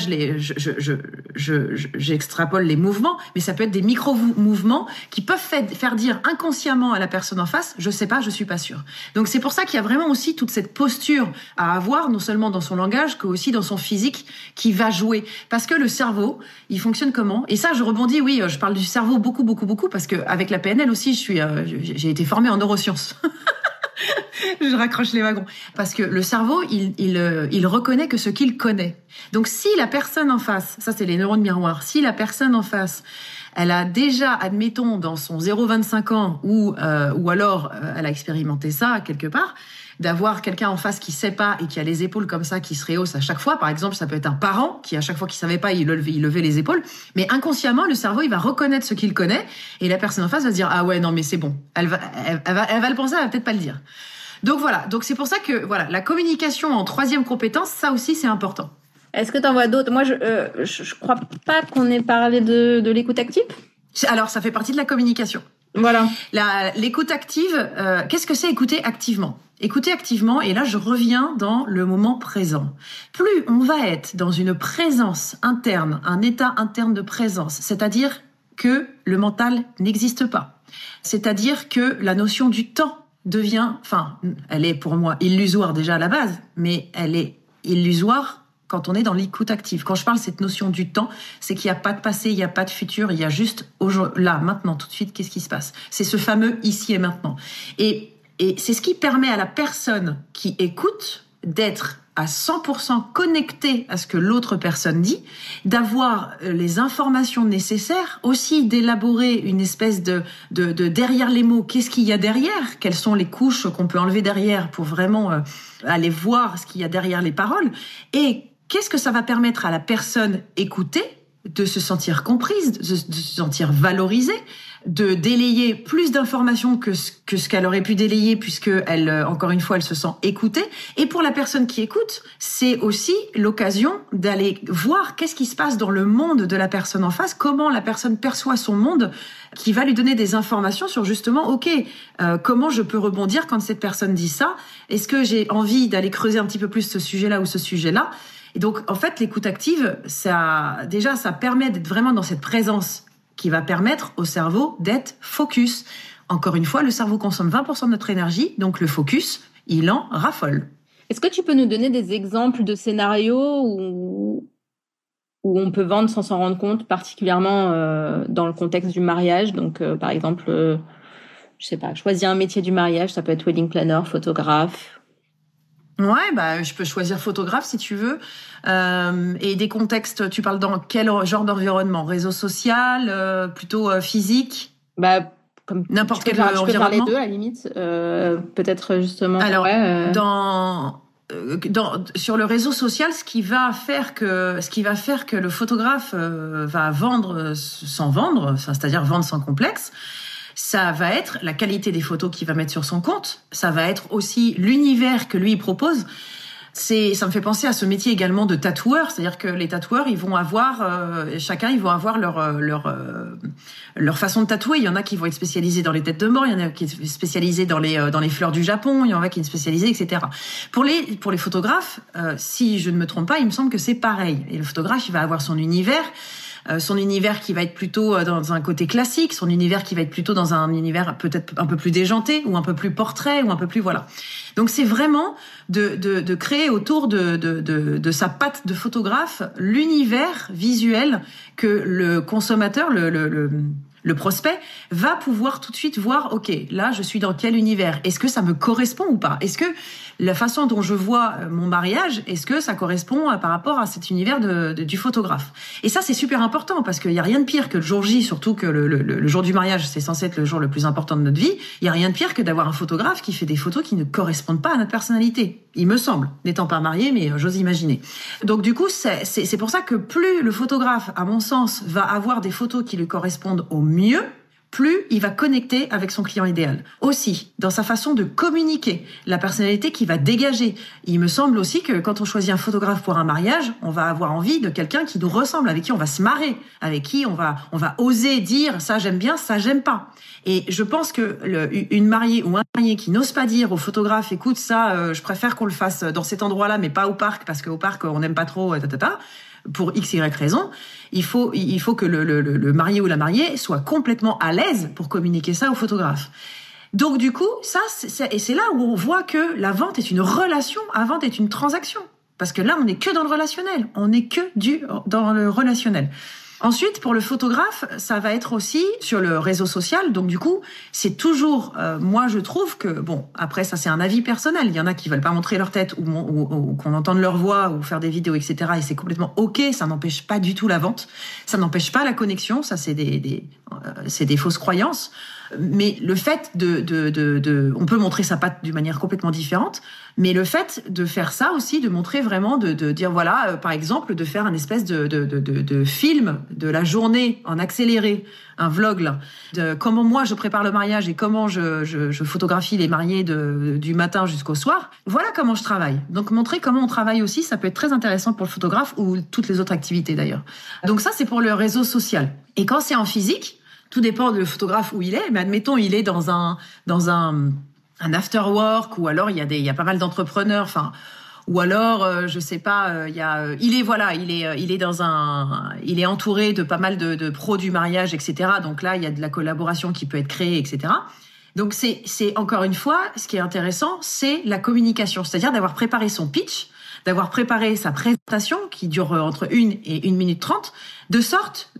j'extrapole les mouvements, mais ça peut être des micro mouvements qui peuvent faire dire inconsciemment à la personne en face je sais pas, je suis pas sûre. Donc c'est pour ça qu'il y a vraiment aussi toute cette posture à avoir, non seulement dans son langage que aussi dans son physique, qui va jouer, parce que le cerveau, il fonctionne comment? Et ça je rebondis, oui, je parle du cerveau beaucoup parce que avec la PNL aussi j'ai été formée en neurosciences. Je raccroche les wagons. Parce que le cerveau, il reconnaît que ce qu'il connaît. Donc si la personne en face, ça c'est les neurones miroirs, si la personne en face, elle a déjà, admettons, dans son 0,25 ans, ou alors elle a expérimenté ça quelque part, d'avoir quelqu'un en face qui sait pas et qui a les épaules comme ça, qui se rehausse à chaque fois. Par exemple, ça peut être un parent qui, à chaque fois qu'il savait pas, il levait les épaules. Mais inconsciemment, le cerveau, il va reconnaître ce qu'il connaît et la personne en face va se dire, ah ouais, non, mais c'est bon. Elle va le penser, elle va peut-être pas le dire. Donc voilà. Donc c'est pour ça que, voilà, la communication en troisième compétence, ça aussi, c'est important. Est-ce que t'en vois d'autres? Moi, je crois pas qu'on ait parlé de l'écoute active. Alors, ça fait partie de la communication. Voilà. L'écoute active, qu'est-ce que c'est écouter activement? Écouter activement, et là je reviens dans le moment présent. Plus on va être dans une présence interne, un état interne de présence, c'est-à-dire que le mental n'existe pas. C'est-à-dire que la notion du temps devient, elle est pour moi illusoire déjà à la base, mais elle est illusoire quand on est dans l'écoute active. Quand je parle de cette notion du temps, c'est qu'il n'y a pas de passé, il n'y a pas de futur, il y a juste là, maintenant, tout de suite, qu'est-ce qui se passe? C'est ce fameux ici et maintenant. Et c'est ce qui permet à la personne qui écoute d'être à 100% connectée à ce que l'autre personne dit, d'avoir les informations nécessaires, aussi d'élaborer une espèce de derrière les mots, qu'est-ce qu'il y a derrière, quelles sont les couches qu'on peut enlever derrière pour vraiment aller voir ce qu'il y a derrière les paroles, et qu'est-ce que ça va permettre à la personne écoutée de se sentir comprise, de se sentir valorisée, de délayer plus d'informations que ce qu'elle aurait pu délayer, puisque elle, encore une fois, elle se sent écoutée. Et pour la personne qui écoute, c'est aussi l'occasion d'aller voir qu'est-ce qui se passe dans le monde de la personne en face, comment la personne perçoit son monde, qui va lui donner des informations sur justement, comment je peux rebondir quand cette personne dit ça? Est-ce que j'ai envie d'aller creuser un petit peu plus ce sujet-là ou ce sujet-là? Et donc, en fait, l'écoute active, ça permet d'être vraiment dans cette présence qui va permettre au cerveau d'être focus. Encore une fois, le cerveau consomme 20% de notre énergie, donc le focus, il en raffole. Est-ce que tu peux nous donner des exemples de scénarios où on peut vendre sans s'en rendre compte, particulièrement dans le contexte du mariage? Donc, par exemple, je sais pas, choisir un métier du mariage, ça peut être wedding planner, photographe. Ouais, bah je peux choisir photographe si tu veux. Et des contextes, tu parles dans quel genre d'environnement? Réseau social, plutôt physique? Bah comme n'importe quel environnement. Tu peux faire les deux à la limite. Peut-être justement. Alors sur le réseau social, ce qui va faire que le photographe va vendre sans vendre, c'est-à-dire vendre sans complexe, ça va être la qualité des photos qu'il va mettre sur son compte. Ça va être aussi l'univers que lui propose. Ça me fait penser à ce métier également de tatoueur, c'est-à-dire que les tatoueurs, ils vont avoir ils vont avoir leur façon de tatouer. Il y en a qui vont être spécialisés dans les têtes de mort, il y en a qui sont spécialisés dans les fleurs du Japon, il y en a qui sont spécialisés, etc. Pour les photographes, si je ne me trompe pas, il me semble que c'est pareil. Et le photographe, il va avoir son univers qui va être plutôt dans un côté classique, son univers qui va être plutôt dans un univers peut-être un peu plus déjanté, ou un peu plus portrait, ou un peu plus voilà. Donc c'est vraiment de créer autour de sa patte de photographe l'univers visuel que le consommateur, le prospect va pouvoir tout de suite voir, ok, là je suis dans quel univers? Est-ce que ça me correspond ou pas? Est-ce que la façon dont je vois mon mariage, est-ce que ça correspond par rapport à cet univers du photographe? Et ça c'est super important parce qu'il y a rien de pire que le jour J, surtout que le jour du mariage, c'est censé être le jour le plus important de notre vie. Il y a rien de pire que d'avoir un photographe qui fait des photos qui ne correspondent pas à notre personnalité. Il me semble, n'étant pas marié, mais j'ose imaginer. Donc du coup, c'est pour ça que plus le photographe, à mon sens, va avoir des photos qui lui correspondent au mieux, plus il va connecter avec son client idéal. Aussi, dans sa façon de communiquer, la personnalité qu'il va dégager. Il me semble aussi que quand on choisit un photographe pour un mariage, on va avoir envie de quelqu'un qui nous ressemble, avec qui on va se marrer, avec qui on va oser dire ça j'aime bien, ça j'aime pas. Et je pense que une mariée ou un marié qui n'ose pas dire au photographe, écoute ça, je préfère qu'on le fasse dans cet endroit-là, mais pas au parc, parce qu'au parc on n'aime pas trop, pour x, y raison, il faut que le marié ou la mariée soit complètement à l'aise pour communiquer ça au photographe. Donc du coup, c'est là où on voit que la vente est une relation, la vente est une transaction. Parce que là, on n'est que dans le relationnel. On n'est que dans le relationnel. Ensuite, pour le photographe, ça va être aussi sur le réseau social. Donc du coup, c'est toujours, moi je trouve que, bon, après ça c'est un avis personnel. Il y en a qui veulent pas montrer leur tête ou qu'on entende leur voix ou faire des vidéos, etc. Et c'est complètement ok. Ça n'empêche pas du tout la vente. Ça n'empêche pas la connexion. Ça c'est des fausses croyances. Mais le fait on peut montrer sa patte d'une manière complètement différente. Mais le fait de faire ça aussi, de montrer vraiment, de dire voilà, par exemple, de faire un espèce de film de la journée en accéléré, un vlog là, de comment moi je prépare le mariage et comment je photographie les mariés du matin jusqu'au soir. Voilà comment je travaille. Donc montrer comment on travaille aussi, ça peut être très intéressant pour le photographe ou toutes les autres activités d'ailleurs. Donc ça c'est pour le réseau social. Et quand c'est en physique, tout dépend du photographe où il est, mais admettons il est dans un after work, ou alors il y a pas mal d'entrepreneurs, enfin, ou alors je sais pas, il est entouré de pas mal de pros du mariage, etc. Donc là il y a de la collaboration qui peut être créée, etc. Donc c'est encore une fois, ce qui est intéressant, c'est la communication, c'est-à-dire d'avoir préparé son pitch, d'avoir préparé sa présentation qui dure entre 1 et 1 minute 30, de sorte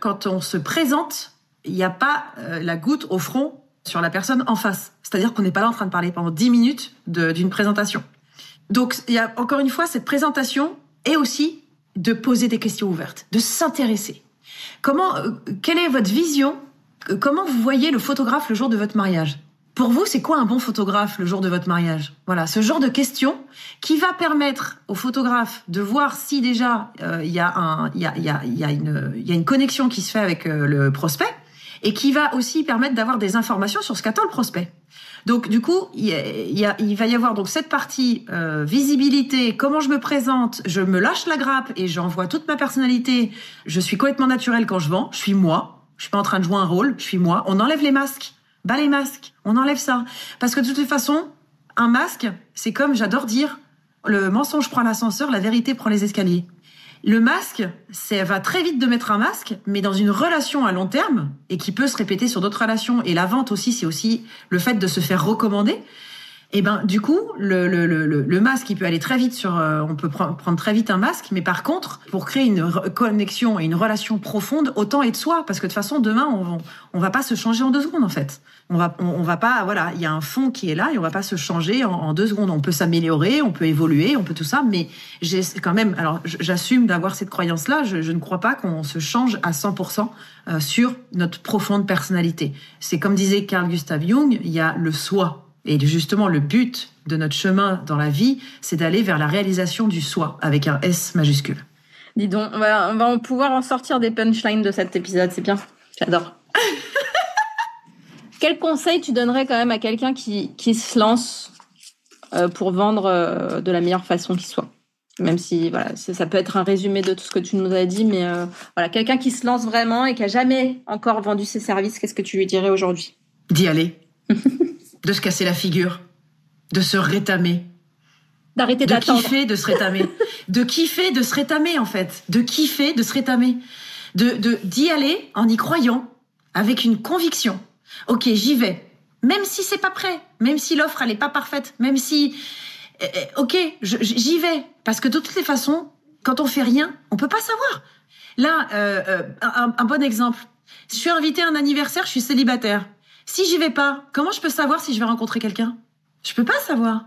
quand on se présente, il n'y a pas la goutte au front sur la personne en face. C'est-à-dire qu'on n'est pas là en train de parler pendant 10 minutes d'une présentation. Donc, il y a encore une fois cette présentation et aussi de poser des questions ouvertes, de s'intéresser. Quelle est votre vision? Comment vous voyez le photographe le jour de votre mariage? Pour vous, c'est quoi un bon photographe le jour de votre mariage? Voilà, ce genre de questions qui va permettre au photographe de voir si déjà il y a une connexion qui se fait avec le prospect, et qui va aussi permettre d'avoir des informations sur ce qu'attend le prospect. Donc du coup, il va y avoir donc cette partie visibilité, comment je me présente, je me lâche la grappe et j'envoie toute ma personnalité. Je suis complètement naturelle quand je vends, je suis moi, je suis pas en train de jouer un rôle, je suis moi. On enlève les masques, les masques, on enlève ça. Parce que de toute façon, un masque, c'est comme j'adore dire, le mensonge prend l'ascenseur, la vérité prend les escaliers. Le masque, ça va très vite de mettre un masque, mais dans une relation à long terme, et qui peut se répéter sur d'autres relations, et la vente aussi, c'est aussi le fait de se faire recommander, Et du coup, le masque, il peut aller très vite on peut prendre très vite un masque, mais par contre, pour créer une connexion et une relation profonde, autant être soi, parce que de toute façon, demain, on va pas se changer en 2 secondes, en fait. On va pas, voilà, il y a un fond qui est là et on va pas se changer en 2 secondes. On peut s'améliorer, on peut évoluer, on peut tout ça, mais j'ai quand même, alors, j'assume d'avoir cette croyance-là. Je ne crois pas qu'on se change à 100% sur notre profonde personnalité. C'est comme disait Carl Gustav Jung, il y a le soi. Et justement, le but de notre chemin dans la vie, c'est d'aller vers la réalisation du soi, avec un S majuscule. Dis donc, on va pouvoir en sortir des punchlines de cet épisode, c'est bien. J'adore. Quel conseil tu donnerais quand même à quelqu'un qui se lance pour vendre de la meilleure façon qui soit? Même si voilà, ça peut être un résumé de tout ce que tu nous as dit, mais voilà, quelqu'un qui se lance vraiment et qui a jamais encore vendu ses services, qu'est-ce que tu lui dirais aujourd'hui? D'y aller. De se casser la figure. De se rétamer. D'arrêter d'attendre. De kiffer, de se rétamer. De kiffer, de se rétamer, en fait. De kiffer, de se rétamer. D'y aller en y croyant, avec une conviction. Ok, j'y vais. Même si c'est pas prêt. Même si l'offre, elle est pas parfaite. Même si... ok, j'y vais. Parce que de toutes les façons, quand on fait rien, on peut pas savoir. Là, un bon exemple. Je suis invitée à un anniversaire, je suis célibataire. Si j'y vais pas, comment je peux savoir si je vais rencontrer quelqu'un? Je peux pas savoir.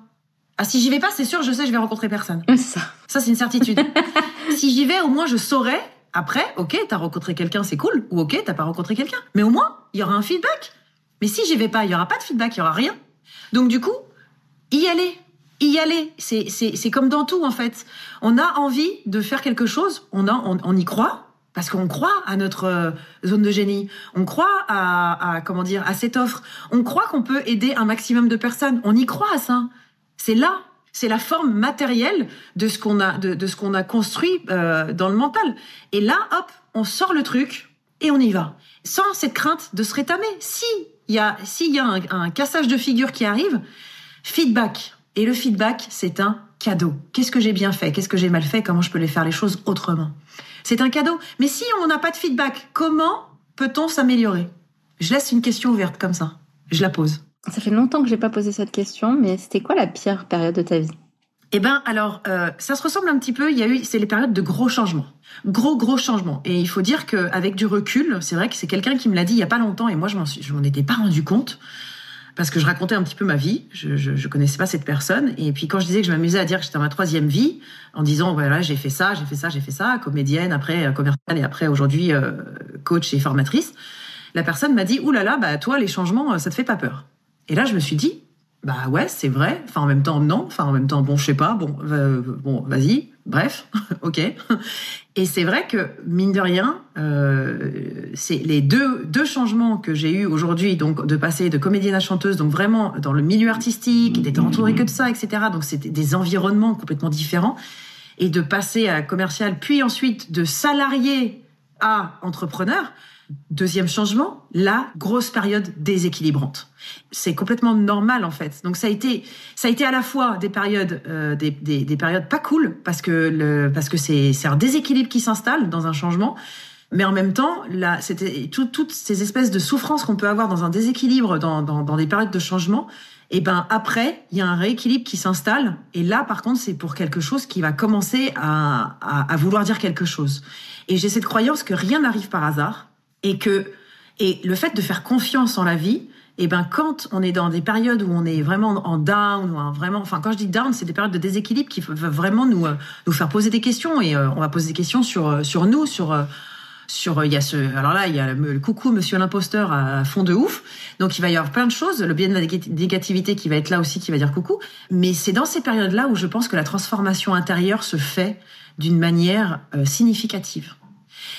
Ah, si j'y vais pas, c'est sûr, je sais, je vais rencontrer personne. Ça, c'est une certitude. Si j'y vais, au moins, je saurai. Après, ok, t'as rencontré quelqu'un, c'est cool. Ou ok, t'as pas rencontré quelqu'un. Mais au moins, il y aura un feedback. Mais si j'y vais pas, il y aura pas de feedback, il y aura rien. Donc, du coup, y aller. Y aller. C'est comme dans tout, en fait. On a envie de faire quelque chose. On y croit. Parce qu'on croit à notre zone de génie. On croit à cette offre. On croit qu'on peut aider un maximum de personnes. On y croit à ça. C'est là. C'est la forme matérielle de ce qu'on a construit dans le mental. Et là, hop, on sort le truc et on y va. Sans cette crainte de se rétamer. S'il y a un cassage de figure qui arrive, feedback. Et le feedback, c'est un cadeau. Qu'est-ce que j'ai bien fait? Qu'est-ce que j'ai mal fait? Comment je peux les faire les choses autrement? C'est un cadeau. Mais si on n'a pas de feedback, comment peut-on s'améliorer? Je laisse une question ouverte comme ça. Je la pose. Ça fait longtemps que j'ai pas posé cette question, mais c'était quoi la pire période de ta vie? Alors, ça se ressemble un petit peu. C'est les périodes de gros changements. Gros changements. Et il faut dire qu'avec du recul, c'est vrai que c'est quelqu'un qui me l'a dit il y a pas longtemps et moi, je m'en étais pas rendu compte. Parce que je racontais un petit peu ma vie, je connaissais pas cette personne, et puis quand je disais que je m'amusais à dire que j'étais dans ma 3e vie, en disant voilà j'ai fait ça, comédienne, après commerciale et après aujourd'hui coach et formatrice, la personne m'a dit oulala toi les changements ça te fait pas peur. Et là je me suis dit bah ouais c'est vrai, en même temps bon je sais pas, bon vas-y, bref, ok. Et c'est vrai que, mine de rien, c'est les deux changements que j'ai eus aujourd'hui, donc de passer de comédienne à chanteuse, donc vraiment dans le milieu artistique, d'être entourée que de ça, etc. Donc c'était des environnements complètement différents. Et de passer à commercial, puis ensuite de salarié à entrepreneur. 2e changement, la grosse période déséquilibrante. C'est complètement normal en fait. Donc ça a été à la fois des périodes des périodes pas cool parce que c'est un déséquilibre qui s'installe dans un changement, mais en même temps là c'était toutes ces espèces de souffrances qu'on peut avoir dans un déséquilibre dans des périodes de changement. Et après il y a un rééquilibre qui s'installe et là par contre c'est pour quelque chose qui va commencer à vouloir dire quelque chose. Et j'ai cette croyance que rien n'arrive par hasard. Et le fait de faire confiance en la vie, quand on est dans des périodes où on est vraiment en down, quand je dis down, c'est des périodes de déséquilibre qui peuvent vraiment nous faire poser des questions et on va poser des questions sur nous, il y a le coucou monsieur l'imposteur à fond de ouf. Donc il va y avoir plein de choses, le biais de la négativité qui va être là aussi, qui va dire coucou. Mais c'est dans ces périodes-là où je pense que la transformation intérieure se fait d'une manière significative.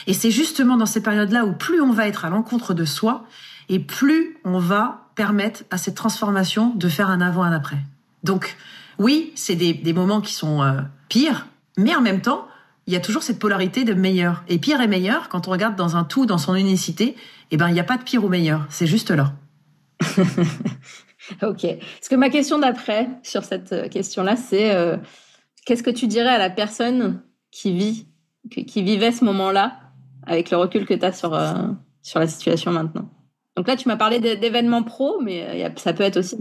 Et c'est justement dans ces périodes-là où plus on va être à l'encontre de soi et plus on va permettre à cette transformation de faire un avant, un après. Donc, oui, c'est des moments qui sont pires, mais en même temps, il y a toujours cette polarité de meilleur. Et pire et meilleur, quand on regarde dans un tout, dans son unicité, il n'y a pas de pire ou meilleur, c'est juste là. Ok. Parce que ma question d'après, sur cette question-là, c'est qu'est-ce que tu dirais à la personne qui vivait ce moment-là, avec le recul que tu as sur la situation maintenant. Donc là, tu m'as parlé d'événements pro, mais ça peut être aussi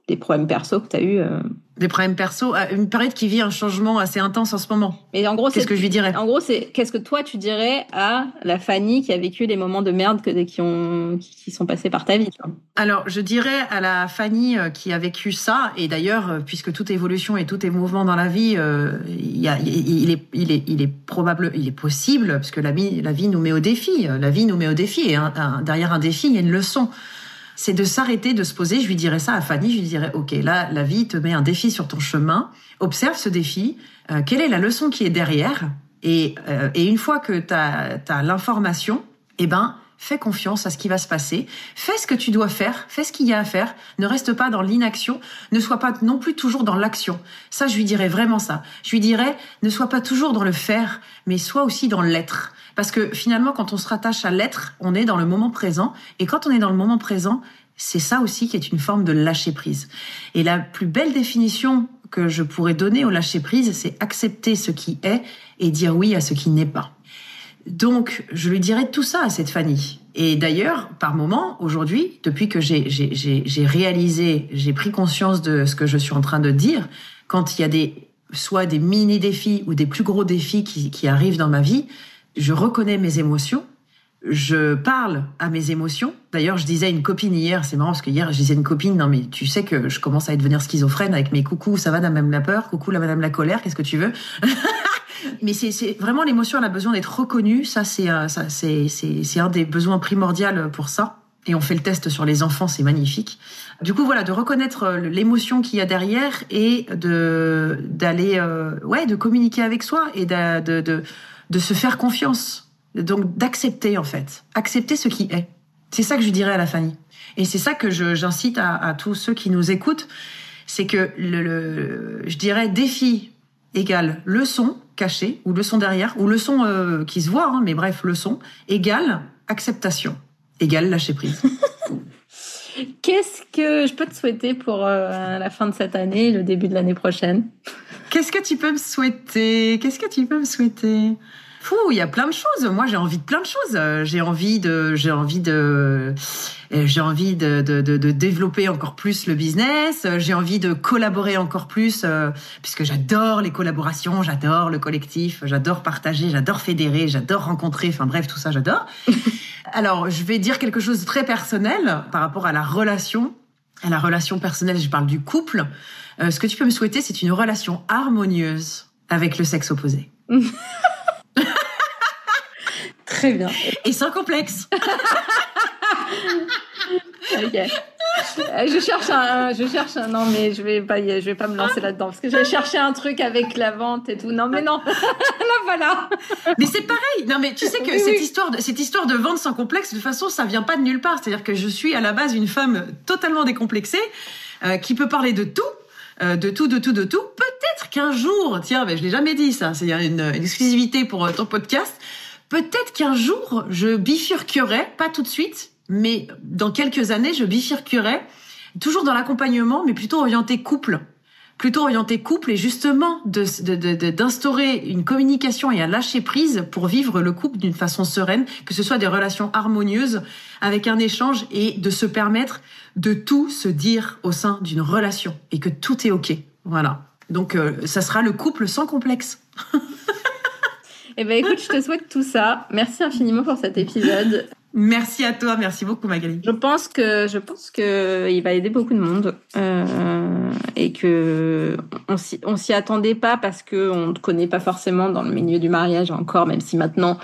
des problèmes perso que tu as eu. Des problèmes perso, une période qui vit un changement assez intense en ce moment. Mais en gros, qu'est-ce que je lui dirais ? En gros, qu'est-ce que toi tu dirais à la Fanny qui a vécu les moments de merde qui sont passés par ta vie, tu vois ? Alors, je dirais à la Fanny qui a vécu ça, et d'ailleurs, puisque toute évolution et tout est mouvement dans la vie, il est possible, parce que la vie nous met au défi. La vie nous met au défi, et derrière un défi, il y a une leçon. C'est de s'arrêter, de se poser. Je lui dirais ça à Fanny, je lui dirais, ok, là, la vie te met un défi sur ton chemin. Observe ce défi. Quelle est la leçon qui est derrière ? Et une fois que t'as l'information, fais confiance à ce qui va se passer. Fais ce que tu dois faire. Fais ce qu'il y a à faire. Ne reste pas dans l'inaction. Ne sois pas non plus toujours dans l'action. Ça, je lui dirais vraiment ça. Je lui dirais, ne sois pas toujours dans le faire, mais sois aussi dans l'être. Parce que finalement, quand on se rattache à l'être, on est dans le moment présent. Et quand on est dans le moment présent, c'est ça aussi qui est une forme de lâcher prise. Et la plus belle définition que je pourrais donner au lâcher prise, c'est accepter ce qui est et dire oui à ce qui n'est pas. Donc, je lui dirais tout ça à cette Fanny. Et d'ailleurs, par moment, aujourd'hui, depuis que j'ai pris conscience de ce que je suis en train de dire, quand il y a soit des mini-défis ou des plus gros défis qui arrivent dans ma vie, je reconnais mes émotions, je parle à mes émotions. D'ailleurs, je disais à une copine hier, c'est marrant parce que hier, je disais à une copine, non mais tu sais que je commence à devenir schizophrène avec mes coucou, ça va madame la peur, coucou la madame la colère, qu'est-ce que tu veux ? Mais c'est vraiment l'émotion, elle a besoin d'être reconnue, ça c'est un des besoins primordiaux pour ça. Et on fait le test sur les enfants, c'est magnifique. Du coup, voilà, de reconnaître l'émotion qu'il y a derrière et de communiquer avec soi et de se faire confiance. Donc, d'accepter, en fait. Accepter ce qui est. C'est ça que je dirais à la Fanny. Et c'est ça que j'incite à tous ceux qui nous écoutent. C'est que je dirais défi égale leçon cachée, ou leçon derrière, ou leçon qui se voit, mais bref, leçon, égale acceptation, égale lâcher prise. Qu'est-ce que je peux te souhaiter pour la fin de cette année et le début de l'année prochaine ? Qu'est-ce que tu peux me souhaiter ? Il y a plein de choses. Moi, j'ai envie de plein de choses. J'ai envie de développer encore plus le business. J'ai envie de collaborer encore plus, puisque j'adore les collaborations, j'adore le collectif, j'adore partager, j'adore fédérer, j'adore rencontrer. Enfin bref, tout ça, j'adore. Alors, je vais dire quelque chose de très personnel par rapport à la relation. À la relation personnelle, je parle du couple. Ce que tu peux me souhaiter, c'est une relation harmonieuse avec le sexe opposé. Très bien. Et sans complexe. Ok. Je cherche un, non, mais je vais pas me lancer là-dedans, parce que je vais chercher un truc avec la vente et tout. Non, mais non. Là, voilà. Mais c'est pareil. Non, mais tu sais que cette histoire de vente sans complexe, de toute façon, ça vient pas de nulle part. C'est-à-dire que je suis à la base une femme totalement décomplexée, qui peut parler de tout. De tout. Peut-être qu'un jour, tiens, je l'ai jamais dit ça, c'est une exclusivité pour ton podcast. Peut-être qu'un jour, je bifurquerai, pas tout de suite, mais dans quelques années, je bifurquerai, toujours dans l'accompagnement, mais plutôt orienté couple. Et justement d'instaurer une communication et un lâcher prise pour vivre le couple d'une façon sereine, que ce soit des relations harmonieuses avec un échange et de se permettre de tout se dire au sein d'une relation et que tout est ok. Voilà. Donc, ça sera le couple sans complexe. Eh ben, écoute, je te souhaite tout ça. Merci infiniment pour cet épisode. Merci à toi, merci beaucoup Magali. Je pense que il va aider beaucoup de monde et que on s'y attendait pas parce que on te connaît pas forcément dans le milieu du mariage encore, même si maintenant,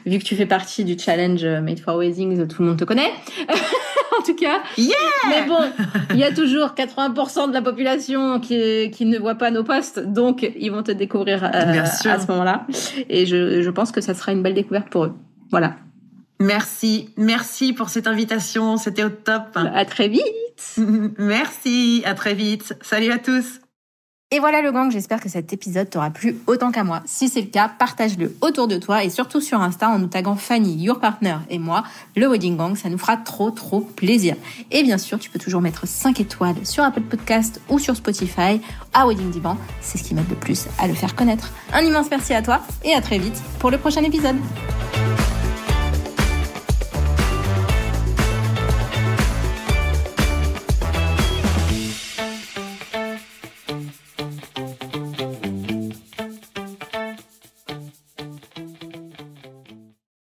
vu que tu fais partie du challenge Made for Weddings, tout le monde te connaît. En tout cas. Yeah! Mais bon, il y a toujours 80% de la population qui ne voit pas nos posts, donc ils vont te découvrir à ce moment-là. Et je pense que ça sera une belle découverte pour eux. Voilà. Merci pour cette invitation, c'était au top. À très vite. Merci, à très vite. Salut à tous. Et voilà le gang, j'espère que cet épisode t'aura plu autant qu'à moi. Si c'est le cas, partage-le autour de toi et surtout sur Insta en nous taguant Fanny, Your Partner et moi, le Wedding Gang, ça nous fera trop plaisir. Et bien sûr, tu peux toujours mettre 5 étoiles sur Apple Podcast ou sur Spotify à Wedding Divan, c'est ce qui m'aide le plus à le faire connaître. Un immense merci à toi et à très vite pour le prochain épisode.